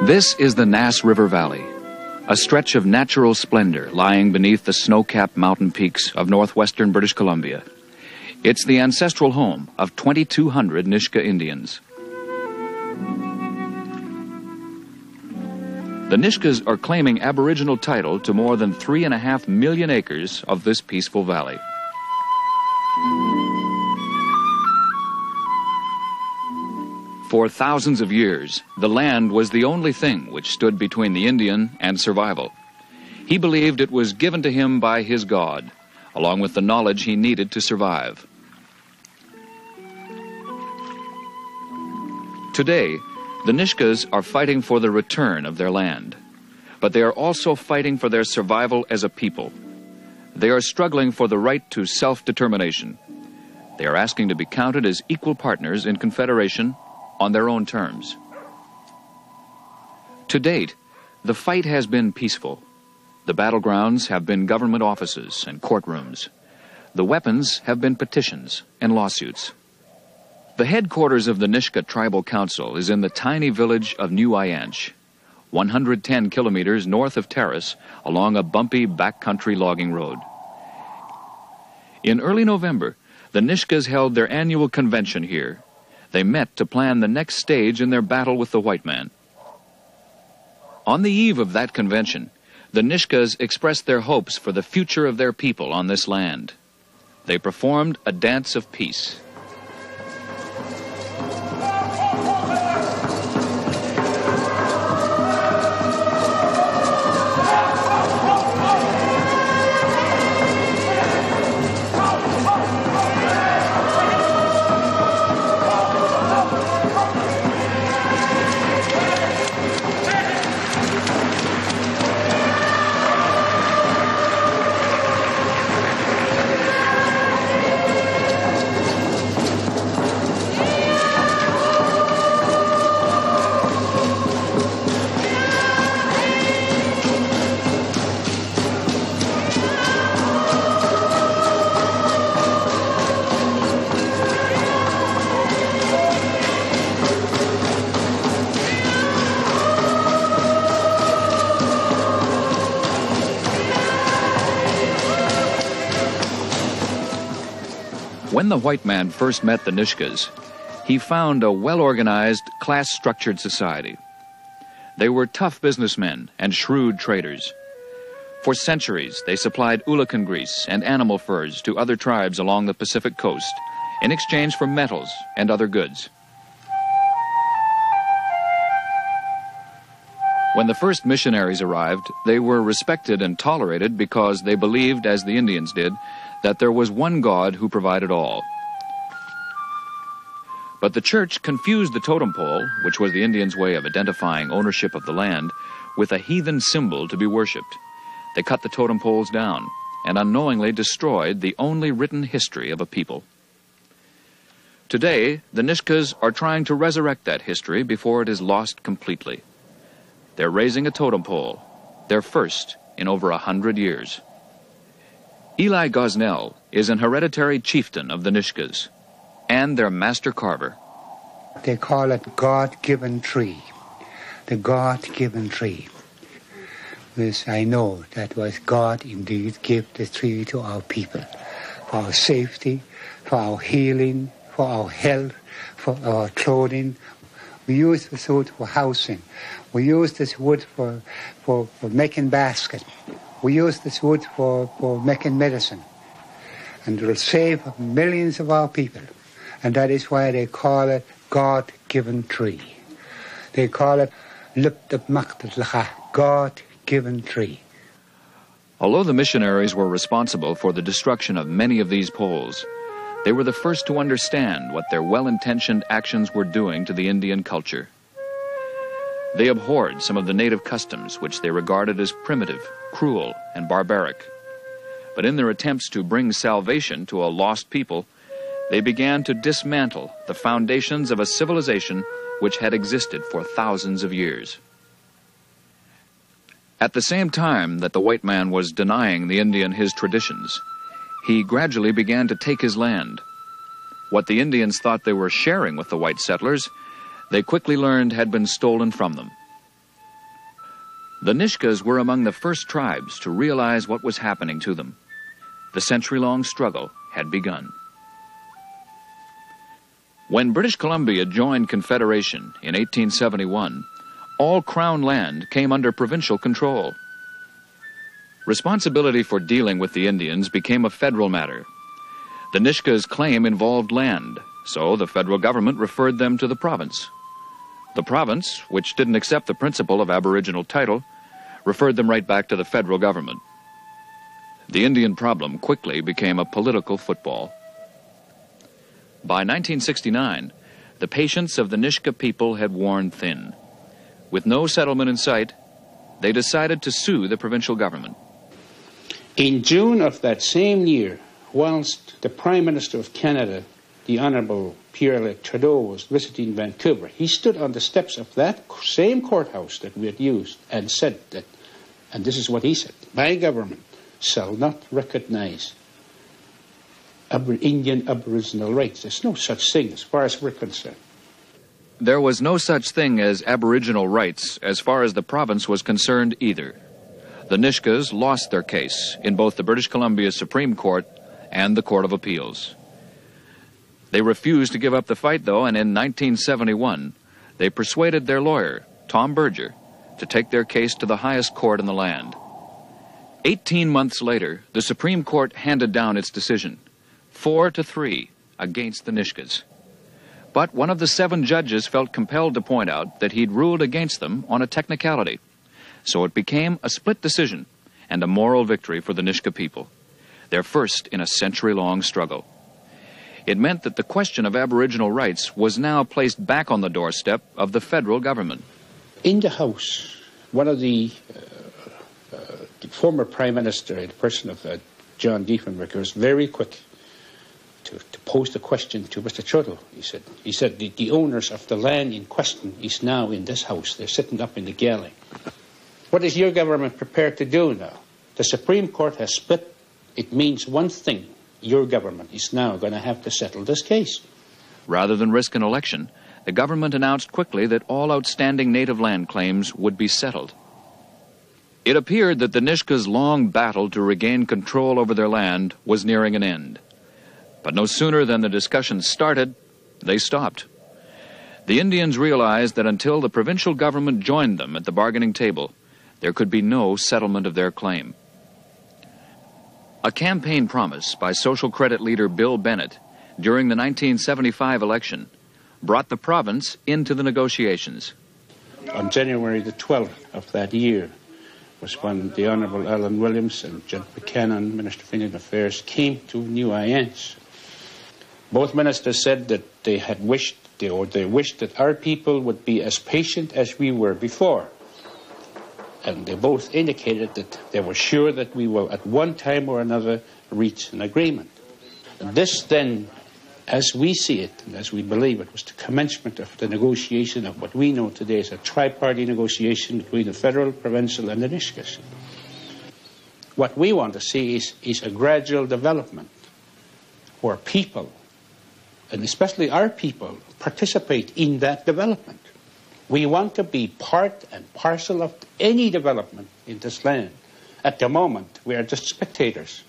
This is the Nass River Valley, a stretch of natural splendor lying beneath the snow-capped mountain peaks of northwestern British Columbia. It's the ancestral home of 2,200 Nisga'a Indians. The Nisga's are claiming aboriginal title to more than 3.5 million acres of this peaceful valley. For thousands of years, the land was the only thing which stood between the Indian and survival. He believed it was given to him by his God, along with the knowledge he needed to survive. Today, the Nisga's are fighting for the return of their land, but they are also fighting for their survival as a people. They are struggling for the right to self-determination. They are asking to be counted as equal partners in confederation on their own terms. To date, the fight has been peaceful. The battlegrounds have been government offices and courtrooms. The weapons have been petitions and lawsuits. The headquarters of the Nisga'a Tribal Council is in the tiny village of New Ianch, 110 kilometers north of Terrace, along a bumpy backcountry logging road. In early November, the Nisga's held their annual convention here. They met to plan the next stage in their battle with the white man. On the eve of that convention, the Nisga's expressed their hopes for the future of their people on this land. They performed a dance of peace. When the white man first met the Nisga's, he found a well-organized, class-structured society. They were tough businessmen and shrewd traders. For centuries, they supplied ulakan grease and animal furs to other tribes along the Pacific coast in exchange for metals and other goods. When the first missionaries arrived, they were respected and tolerated because they believed, as the Indians did, that there was one God who provided all. But the church confused the totem pole, which was the Indians' way of identifying ownership of the land, with a heathen symbol to be worshipped. They cut the totem poles down and unknowingly destroyed the only written history of a people. Today, the Nisga's are trying to resurrect that history before it is lost completely. They're raising a totem pole, their first in over 100 years. Eli Gosnell is an hereditary chieftain of the Nisga's and their master carver. They call it God-given tree, the God-given tree. Because I know that was God indeed gave the tree to our people, for our safety, for our healing, for our health, for our clothing. We use this wood for housing. We use this wood for making baskets. We use this wood for making medicine. And it will save millions of our people. And that is why they call it God-given tree. They call it God-given tree. Although the missionaries were responsible for the destruction of many of these poles, they were the first to understand what their well-intentioned actions were doing to the Indian culture. They abhorred some of the native customs which they regarded as primitive, cruel, and barbaric. But in their attempts to bring salvation to a lost people, they began to dismantle the foundations of a civilization which had existed for thousands of years. At the same time that the white man was denying the Indian his traditions, he gradually began to take his land. What the Indians thought they were sharing with the white settlers, they quickly learned had been stolen from them. The Nisga's were among the first tribes to realize what was happening to them. The century-long struggle had begun. When British Columbia joined Confederation in 1871, all Crown land came under provincial control. Responsibility for dealing with the Indians became a federal matter. The Nisga's claim involved land, so the federal government referred them to the province. The province, which didn't accept the principle of Aboriginal title, referred them right back to the federal government. The Indian problem quickly became a political football. By 1969, the patience of the Nisga'a people had worn thin. With no settlement in sight, they decided to sue the provincial government. In June of that same year, whilst the Prime Minister of Canada, the Honourable Pierre-Luc Trudeau, was visiting Vancouver, he stood on the steps of that same courthouse that we had used and said that, and this is what he said, "My government shall not recognise Indian Aboriginal rights." There's no such thing as far as we're concerned. There was no such thing as Aboriginal rights as far as the province was concerned either. The Nisga's lost their case in both the British Columbia Supreme Court and the Court of Appeals. They refused to give up the fight, though, and in 1971, they persuaded their lawyer, Tom Berger, to take their case to the highest court in the land. 18 months later, the Supreme Court handed down its decision, 4-3 against the Nisga's. But one of the 7 judges felt compelled to point out that he'd ruled against them on a technicality. So it became a split decision and a moral victory for the Nisga'a people, their first in a century-long struggle. It meant that the question of Aboriginal rights was now placed back on the doorstep of the federal government. In the House, one of the former Prime Minister, in the person of John Diefenbaker, was very quick to pose the question to Mr. Trudeau. He said the owners of the land in question is now in this House. They're sitting up in the gallery. What is your government prepared to do now? The Supreme Court has split. It means one thing. Your government is now going to have to settle this case. Rather than risk an election, the government announced quickly that all outstanding native land claims would be settled. It appeared that the Nisga's long battle to regain control over their land was nearing an end. But no sooner than the discussions started, they stopped. The Indians realized that until the provincial government joined them at the bargaining table, there could be no settlement of their claim. A campaign promise by social credit leader Bill Bennett during the 1975 election brought the province into the negotiations. On January the 12th of that year was when the Honourable Alan Williams and John Buchanan, Minister of Indian Affairs, came to New Orleans. Both ministers said that they wished that our people would be as patient as we were before. And they both indicated that they were sure that we will at one time or another reach an agreement. And this then, as we see it, and as we believe it, was the commencement of the negotiation of what we know today as a tri-party negotiation between the federal, provincial and the Nisga's. What we want to see is a gradual development where people, and especially our people, participate in that development. We want to be part and parcel of any development in this land. At the moment, we are just spectators.